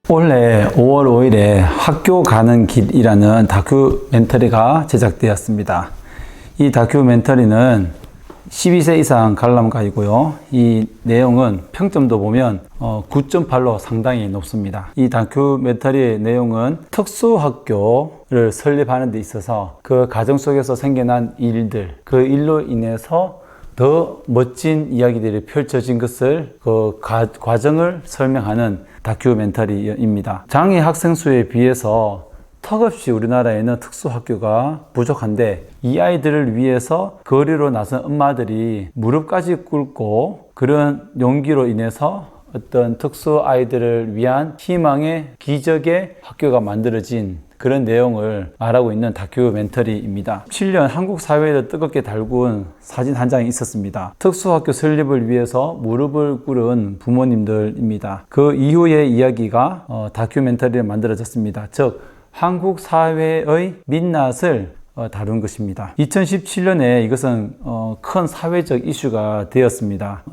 올해 5월 5일에 학교 가는 길이라는 다큐멘터리가 제작되었습니다. 이 다큐멘터리는 12세 이상 관람가이고요. 이 내용은 평점도 보면 9.8로 상당히 높습니다. 이 다큐멘터리의 내용은 특수학교를 설립하는 데 있어서 그 과정 속에서 생겨난 일들, 그 일로 인해서 더 멋진 이야기들이 펼쳐진 것을 그 과정을 설명하는 다큐멘터리입니다. 장애 학생 수에 비해서 턱없이 우리나라에는 특수학교가 부족한데 이 아이들을 위해서 거리로 나선 엄마들이 무릎까지 꿇고 그런 용기로 인해서 어떤 특수 아이들을 위한 희망의 기적의 학교가 만들어진 그런 내용을 말하고 있는 다큐멘터리입니다. 7년 한국 사회를 뜨겁게 달군 사진 한 장이 있었습니다. 특수학교 설립을 위해서 무릎을 꿇은 부모님들입니다. 그 이후의 이야기가 다큐멘터리를 만들어졌습니다. 즉 한국 사회의 민낯을 다룬 것입니다. 2017년에 이것은 큰 사회적 이슈가 되었습니다.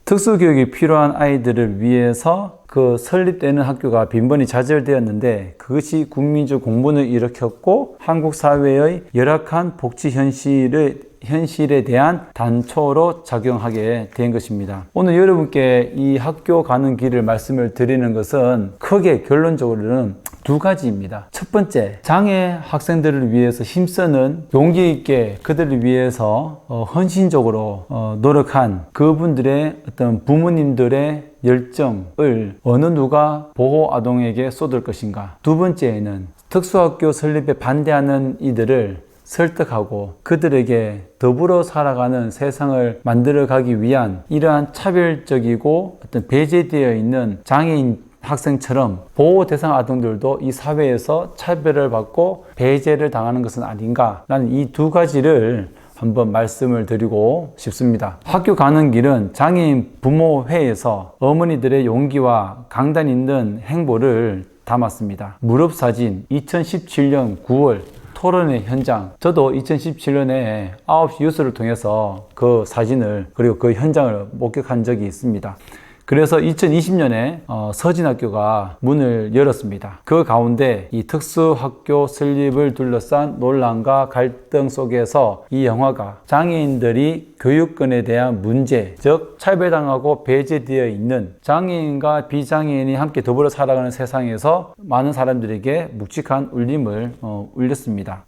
특수교육이 필요한 아이들을 위해서 그 설립되는 학교가 빈번히 좌절되었는데 그것이 국민적 공분을 일으켰고 한국 사회의 열악한 복지 현실에 대한 단초로 작용하게 된 것입니다. 오늘 여러분께 이 학교 가는 길을 말씀을 드리는 것은 크게 결론적으로는 두 가지입니다. 첫 번째, 장애 학생들을 위해서 힘쓰는 용기 있게 그들을 위해서 헌신적으로 노력한 그분들의 어떤 부모님들의 열정을 어느 누가 보호 아동에게 쏟을 것인가. 두 번째에는 특수학교 설립에 반대하는 이들을 설득하고 그들에게 더불어 살아가는 세상을 만들어가기 위한 이러한 차별적이고 어떤 배제되어 있는 장애인 학생처럼 보호 대상 아동들도 이 사회에서 차별을 받고 배제를 당하는 것은 아닌가라는 이 두 가지를 한번 말씀을 드리고 싶습니다. 학교 가는 길은 장애인 부모회에서 어머니들의 용기와 강단 있는 행보를 담았습니다. 무릎 사진 2017년 9월 토론회 현장. 저도 2017년에 9시 뉴스를 통해서 그 사진을 그리고 그 현장을 목격한 적이 있습니다. 그래서 2020년에 서진학교가 문을 열었습니다. 그 가운데 이 특수학교 설립을 둘러싼 논란과 갈등 속에서 이 영화가 장애인들이 교육권에 대한 문제, 즉 차별당하고 배제되어 있는 장애인과 비장애인이 함께 더불어 살아가는 세상에서 많은 사람들에게 묵직한 울림을 울렸습니다.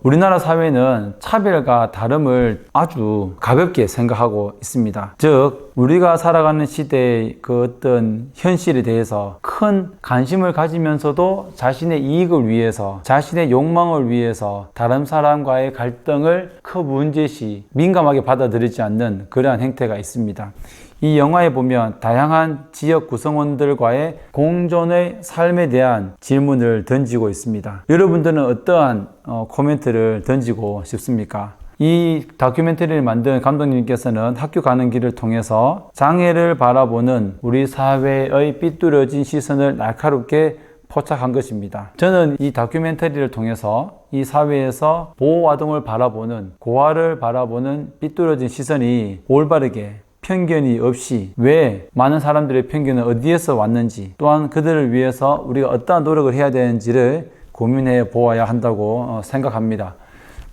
우리나라 사회는 차별과 다름을 아주 가볍게 생각하고 있습니다. 즉 우리가 살아가는 시대의 그 어떤 현실에 대해서 큰 관심을 가지면서도 자신의 이익을 위해서, 자신의 욕망을 위해서 다른 사람과의 갈등을 큰 문제시 민감하게 받아들이지 않는 그러한 행태가 있습니다. 이 영화에 보면 다양한 지역 구성원들과의 공존의 삶에 대한 질문을 던지고 있습니다. 여러분들은 어떠한 코멘트를 던지고 싶습니까? 이 다큐멘터리를 만든 감독님께서는 학교 가는 길을 통해서 장애를 바라보는 우리 사회의 삐뚤어진 시선을 날카롭게 포착한 것입니다. 저는 이 다큐멘터리를 통해서 이 사회에서 보호아동을 바라보는, 고아를 바라보는 삐뚤어진 시선이 올바르게 편견이 없이 왜 많은 사람들의 편견은 어디에서 왔는지, 또한 그들을 위해서 우리가 어떠한 노력을 해야 되는지를 고민해 보아야 한다고 생각합니다.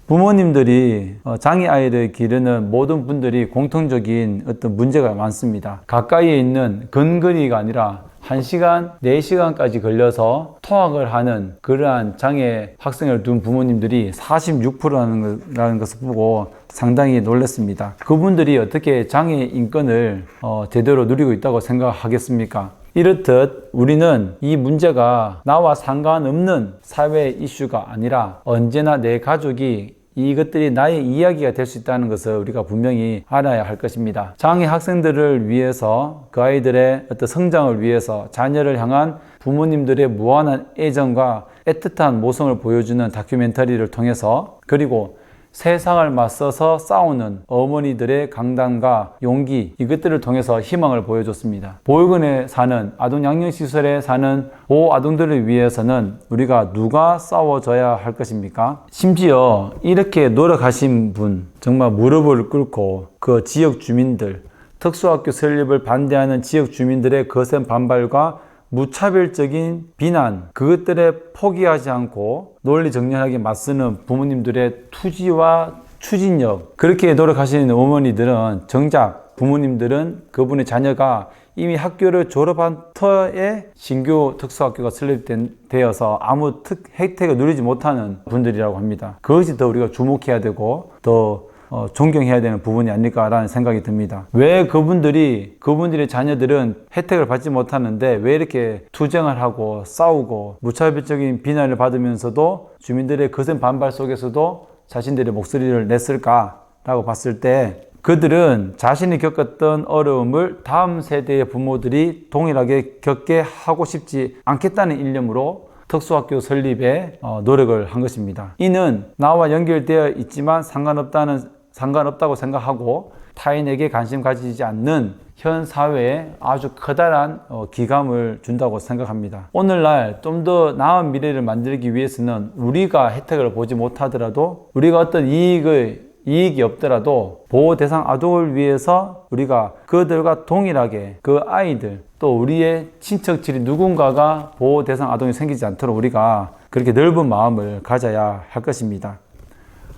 부모님들이 장애 아이를 기르는 모든 분들이 공통적인 어떤 문제가 많습니다. 가까이에 있는 근거리가 아니라 1시간, 4시간까지 걸려서 통학을 하는 그러한 장애 학생을 둔 부모님들이 46%라는 것을 보고 상당히 놀랐습니다. 그분들이 어떻게 장애 인권을 제대로 누리고 있다고 생각하겠습니까? 이렇듯 우리는 이 문제가 나와 상관없는 사회 이슈가 아니라 언제나 내 가족이 이것들이 나의 이야기가 될 수 있다는 것을 우리가 분명히 알아야 할 것입니다. 장애 학생들을 위해서 그 아이들의 어떤 성장을 위해서 자녀를 향한 부모님들의 무한한 애정과 애틋한 모성을 보여주는 다큐멘터리를 통해서 그리고 세상을 맞서서 싸우는 어머니들의 강단과 용기 이것들을 통해서 희망을 보여줬습니다. 보육원에 사는 아동 양육시설에 사는 보호 아동들을 위해서는 우리가 누가 싸워줘야 할 것입니까? 심지어 이렇게 노력하신 분 정말 무릎을 꿇고 그 지역 주민들 특수학교 설립을 반대하는 지역 주민들의 거센 반발과 무차별적인 비난, 그것들에 포기하지 않고 논리정연하게 맞서는 부모님들의 투지와 추진력, 그렇게 노력하시는 어머니들은 정작 부모님들은 그분의 자녀가 이미 학교를 졸업한 터에 신규 특수학교가 설립되어서 아무 혜택을 누리지 못하는 분들이라고 합니다. 그것이 더 우리가 주목해야 되고 더 존경해야 되는 부분이 아닐까라는 생각이 듭니다. 왜 그분들의 자녀들은 혜택을 받지 못하는데 왜 이렇게 투쟁을 하고 싸우고 무차별적인 비난을 받으면서도 주민들의 거센 반발 속에서도 자신들의 목소리를 냈을까라고 봤을 때 그들은 자신이 겪었던 어려움을 다음 세대의 부모들이 동일하게 겪게 하고 싶지 않겠다는 일념으로 특수학교 설립에 노력을 한 것입니다. 이는 나와 연결되어 있지만 상관없다고 생각하고 타인에게 관심 가지지 않는 현 사회에 아주 커다란 기감을 준다고 생각합니다. 오늘날 좀 더 나은 미래를 만들기 위해서는 우리가 혜택을 보지 못하더라도 우리가 어떤 이익이 없더라도 보호 대상 아동을 위해서 우리가 그들과 동일하게 그 아이들 또 우리의 친척들이 누군가가 보호 대상 아동이 생기지 않도록 우리가 그렇게 넓은 마음을 가져야 할 것입니다.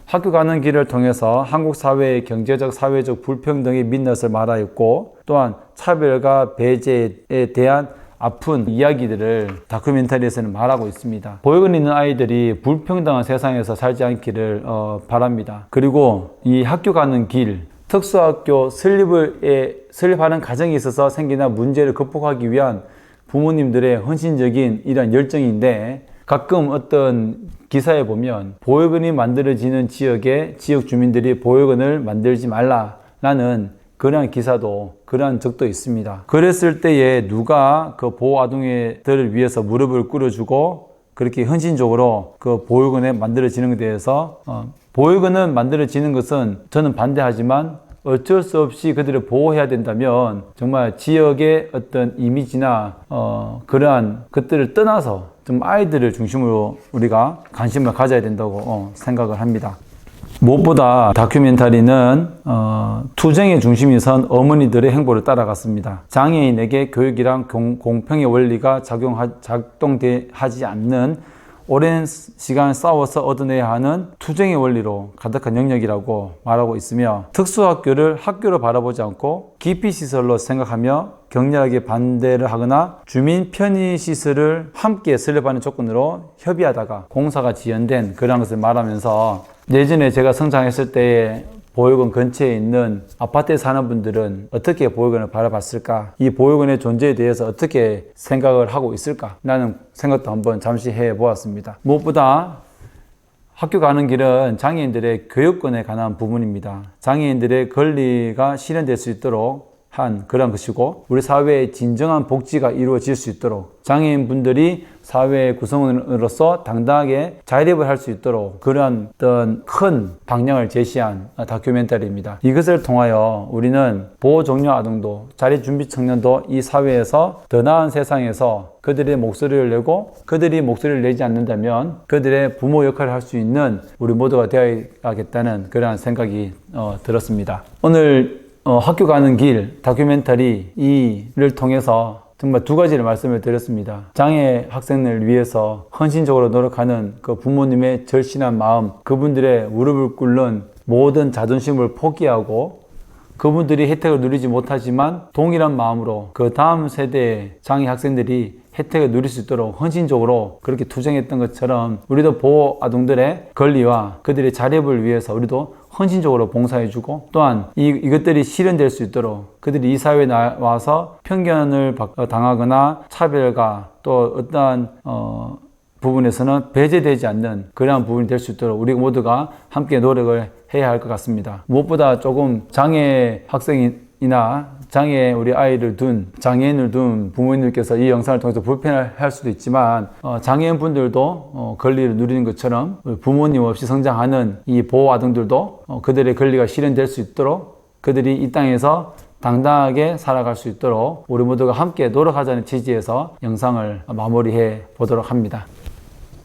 학교 가는 길을 통해서 한국 사회의 경제적, 사회적 불평등의 민낯을 말하였고 또한 차별과 배제에 대한 아픈 이야기들을 다큐멘터리에서는 말하고 있습니다. 보육원 있는 아이들이 불평등한 세상에서 살지 않기를 바랍니다. 그리고 이 학교 가는 길, 특수학교 설립하는 과정에 있어서 생기는 문제를 극복하기 위한 부모님들의 헌신적인 이런 열정인데 가끔 어떤 기사에 보면 보육원이 만들어지는 지역에 지역 주민들이 보육원을 만들지 말라라는 그러한 기사도 그러한 적도 있습니다. 그랬을 때에 누가 그 보호 아동들을 위해서 무릎을 꿇어주고 그렇게 헌신적으로 그 보육원에 만들어지는 것에 대해서 보육원은 만들어지는 것은 저는 반대하지만 어쩔 수 없이 그들을 보호해야 된다면 정말 지역의 어떤 이미지나 그러한 것들을 떠나서 좀 아이들을 중심으로 우리가 관심을 가져야 된다고 생각을 합니다. 무엇보다 다큐멘터리는 투쟁의 중심이 선 어머니들의 행보를 따라갔습니다. 장애인에게 교육이란 공평의 원리가 작동하지 않는 오랜 시간 싸워서 얻어내야 하는 투쟁의 원리로 가득한 영역이라고 말하고 있으며 특수학교를 학교로 바라보지 않고 기피시설로 생각하며 격렬하게 반대를 하거나 주민 편의시설을 함께 설립하는 조건으로 협의하다가 공사가 지연된 그런 것을 말하면서 예전에 제가 성장했을 때에 보육원 근처에 있는 아파트에 사는 분들은 어떻게 보육원을 바라봤을까? 이 보육원의 존재에 대해서 어떻게 생각을 하고 있을까? 라는 생각도 한번 잠시 해보았습니다. 무엇보다 학교 가는 길은 장애인들의 교육권에 관한 부분입니다. 장애인들의 권리가 실현될 수 있도록 한 그런 것이고 우리 사회의 진정한 복지가 이루어질 수 있도록 장애인분들이 사회의 구성원으로서 당당하게 자립을 할 수 있도록 그러한 어떤 큰 방향을 제시한 다큐멘터리입니다. 이것을 통하여 우리는 보호종료 아동도 자립준비 청년도 이 사회에서 더 나은 세상에서 그들의 목소리를 내고 그들이 목소리를 내지 않는다면 그들의 부모 역할을 할 수 있는 우리 모두가 되어야겠다는 그러한 생각이 들었습니다. 오늘 학교 가는 길 다큐멘터리 이를 통해서 정말 두 가지를 말씀을 드렸습니다. 장애 학생을 위해서 헌신적으로 노력하는 그 부모님의 절실한 마음, 그분들의 무릎을 꿇는 모든 자존심을 포기하고 그분들이 혜택을 누리지 못하지만 동일한 마음으로 그 다음 세대의 장애 학생들이 혜택을 누릴 수 있도록 헌신적으로 그렇게 투쟁했던 것처럼 우리도 보호 아동들의 권리와 그들의 자립을 위해서 우리도 헌신적으로 봉사해주고 또한 이것들이 실현될 수 있도록 그들이 이 사회에 나와서 편견을 당하거나 차별과 또 어떠한 부분에서는 배제되지 않는 그러한 부분이 될 수 있도록 우리 모두가 함께 노력을 해야 할 것 같습니다. 무엇보다 조금 장애 학생이나 장애 우리 아이를 장애인을 둔 부모님들께서 이 영상을 통해서 불편할 수도 있지만 장애인 분들도 권리를 누리는 것처럼 부모님 없이 성장하는 이 보호 아동들도 그들의 권리가 실현될 수 있도록 그들이 이 땅에서 당당하게 살아갈 수 있도록 우리 모두가 함께 노력하자는 취지에서 영상을 마무리해 보도록 합니다.